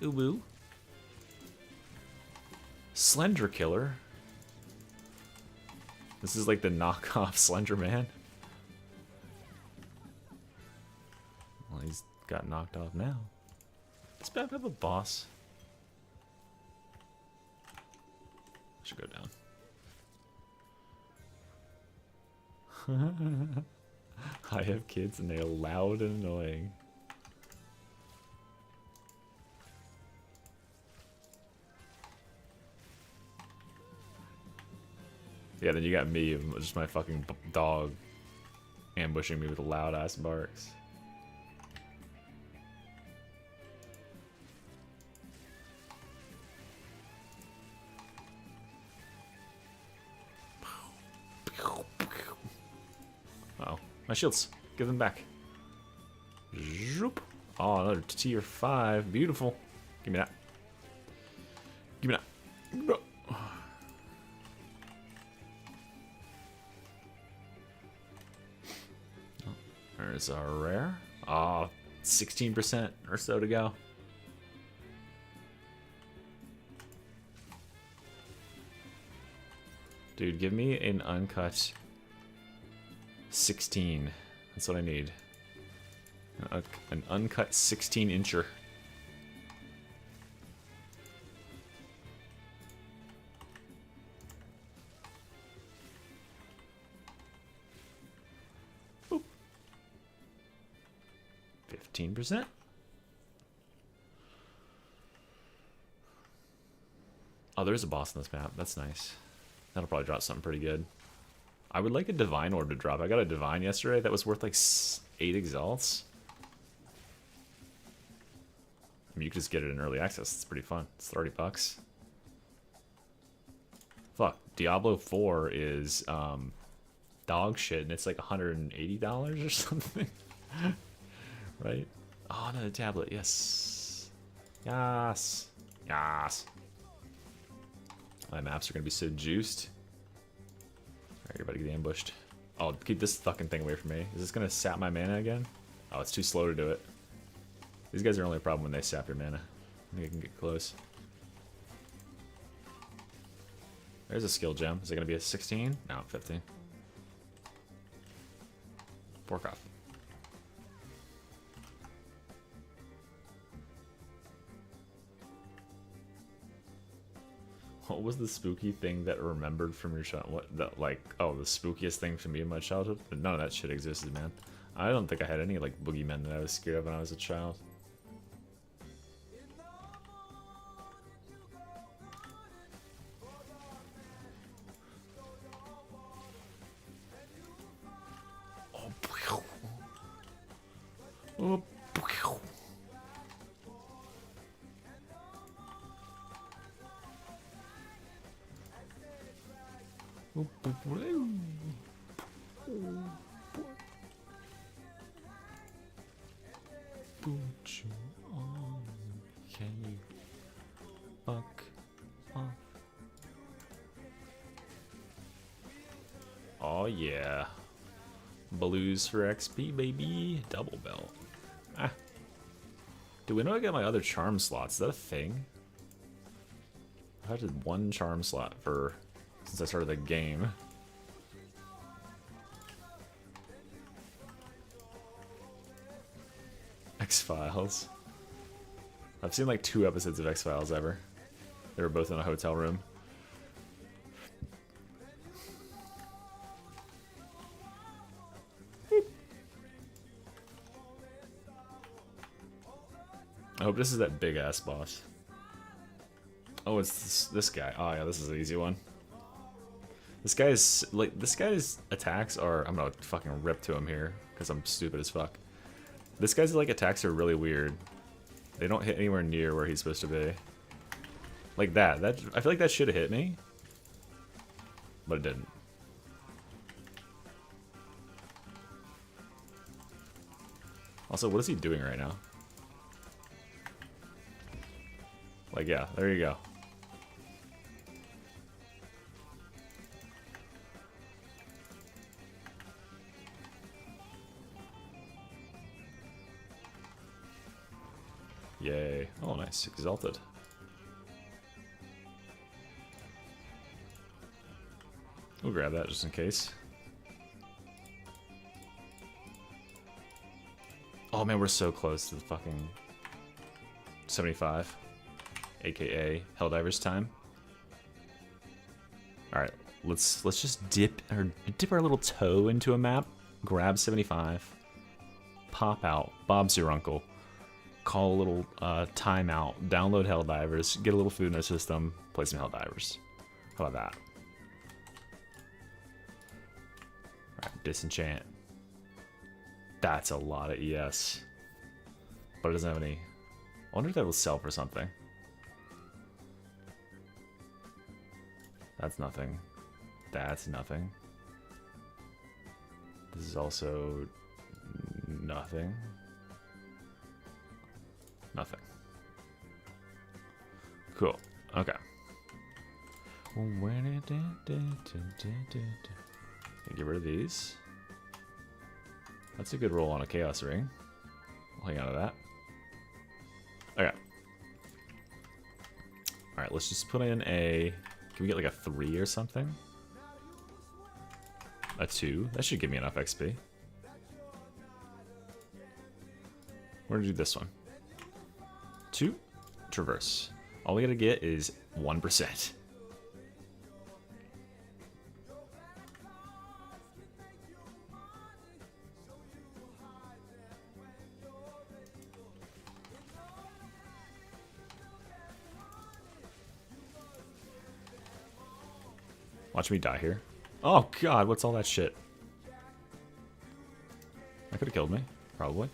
Ooh woo. Slender Killer. This is like the knockoff Slender Man. Well, he's got knocked off now. Does Bab have a boss? I should go down. I have kids and they're loud and annoying. Yeah, then you got me, just my fucking dog ambushing me with loud ass barks. Uh-oh. My shields. Give them back. Zoop. Oh, another tier 5. Beautiful. Give me that. Give me that. No. There's our rare. Oh, 16% or so to go. Dude, give me an uncut 16. That's what I need. An uncut 16-incher. Boop. 15%. Oh, there's a boss on this map. That's nice. That'll probably drop something pretty good. I would like a divine orb to drop. I got a divine yesterday that was worth like 8 exalts. I mean, you could just get it in early access. It's pretty fun. It's 30 bucks. Fuck. Diablo 4 is dog shit, and it's like $180 or something. Right? Oh, another tablet. Yes. Yes. Yes. My maps are going to be so juiced. Alright, you're about to get ambushed. Oh, keep this fucking thing away from me. Is this going to sap my mana again? Oh, it's too slow to do it. These guys are only a problem when they sap your mana. I think I can get close. There's a skill gem. Is it going to be a 16? No, 15. Fork off. What was the spooky thing that remembered from your child? What the oh, the spookiest thing for me in my childhood? But none of that shit existed, man. I don't think I had any like boogeymen that I was scared of when I was a child. Oh, can you fuck off? Oh yeah. Blues for XP, baby. Double belt. Ah. Do we know I got my other charm slots? Is that a thing? I've had one charm slot for since I started the game. X-Files. I've seen like 2 episodes of X-Files ever. They were both in a hotel room. I hope this is that big ass boss. Oh, it's this guy. Oh yeah, this is an easy one. This guy's like this guy's attacks are. I'm gonna fucking rip to him here because I'm stupid as fuck. This guy's like attacks are really weird. They don't hit anywhere near where he's supposed to be. Like that. That I feel like that should have hit me, but it didn't. Also, what is he doing right now? Like, yeah, there you go. Yay. Oh, nice. Exalted. We'll grab that just in case. Oh man, we're so close to the fucking 75. AKA Helldivers time. Alright, let's just dip our little toe into a map, grab 75, pop out, Bob's your uncle, call a little timeout, download Helldivers, get a little food in our system, play some Helldivers. How about that? Alright, disenchant. That's a lot of ES. But it doesn't have any. I wonder if that will sell for something. That's nothing. That's nothing. This is also nothing. Nothing. Cool. Okay. Get rid of these. That's a good roll on a chaos ring. I'll hang on to that. Okay. Alright, let's just put in a... Can we get like a 3 or something? A 2? That should give me enough XP. We're gonna do this one. 2. Traverse. All we gotta get is 1%. Watch me die here. Oh god, what's all that shit? That could have killed me, probably.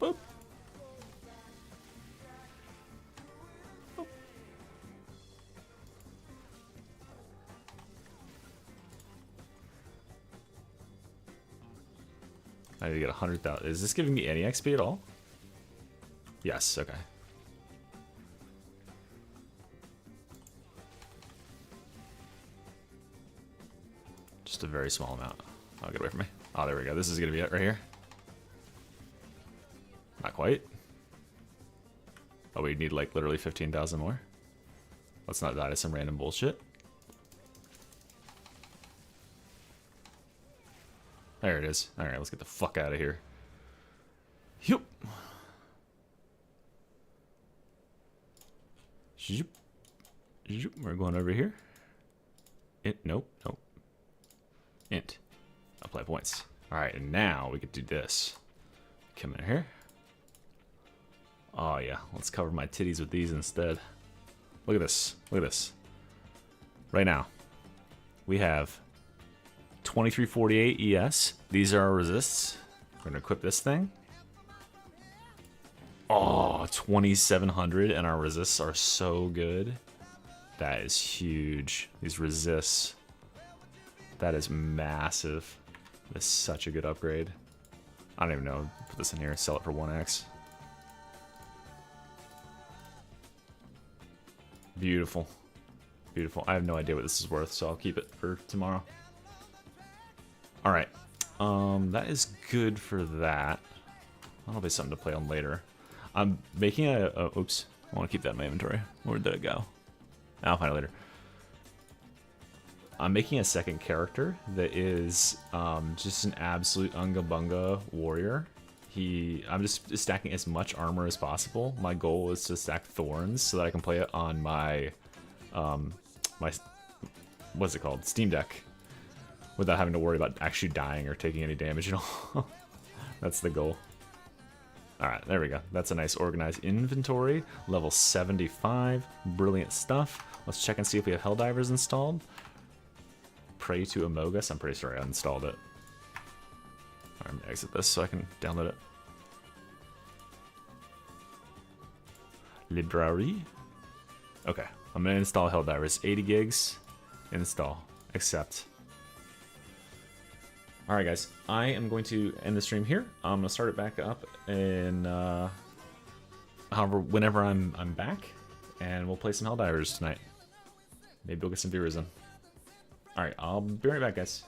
Boop. Boop. I need to get 100,000. Is this giving me any XP at all? Yes, okay. Just a very small amount. Oh, get away from me. Oh, there we go. This is gonna be it right here. Not quite. Oh, we need like literally 15,000 more. Let's not die to some random bullshit. There it is. Alright, let's get the fuck out of here. Yup. Zoop. Zoop. We're going over here. Nope. Nope. Int. Apply points. Alright, and now we could do this. Come in here. Oh yeah, let's cover my titties with these instead. Look at this. Look at this. Right now, we have 2348 ES. These are our resists. We're gonna equip this thing. Oh, 2700, and our resists are so good. That is huge. These resists. That is massive. That's such a good upgrade. I don't even know. Put this in here, sell it for 1x. Beautiful. Beautiful. I have no idea what this is worth, so I'll keep it for tomorrow. All right, that is good for that. That'll be something to play on later. I'm making oops, I want to keep that in my inventory. Where did it go? I'll find it later. I'm making a second character that is just an absolute unga bunga warrior. I'm just stacking as much armor as possible. My goal is to stack thorns so that I can play it on my what's it called, Steam Deck, without having to worry about actually dying or taking any damage at all. That's the goal. Alright, there we go. That's a nice organized inventory. Level 75. Brilliant stuff. Let's check and see if we have Helldivers installed. Pray to Amogus. I'm pretty sure I uninstalled it. Alright, I'm gonna exit this so I can download it. Library. Okay, I'm gonna install Helldivers. 80 gigs. Install. Accept. Alright guys, I am going to end the stream here. I'm going to start it back up in whenever I'm back, and we'll play some Helldivers tonight. Maybe we'll get some viewers in. Alright, I'll be right back guys.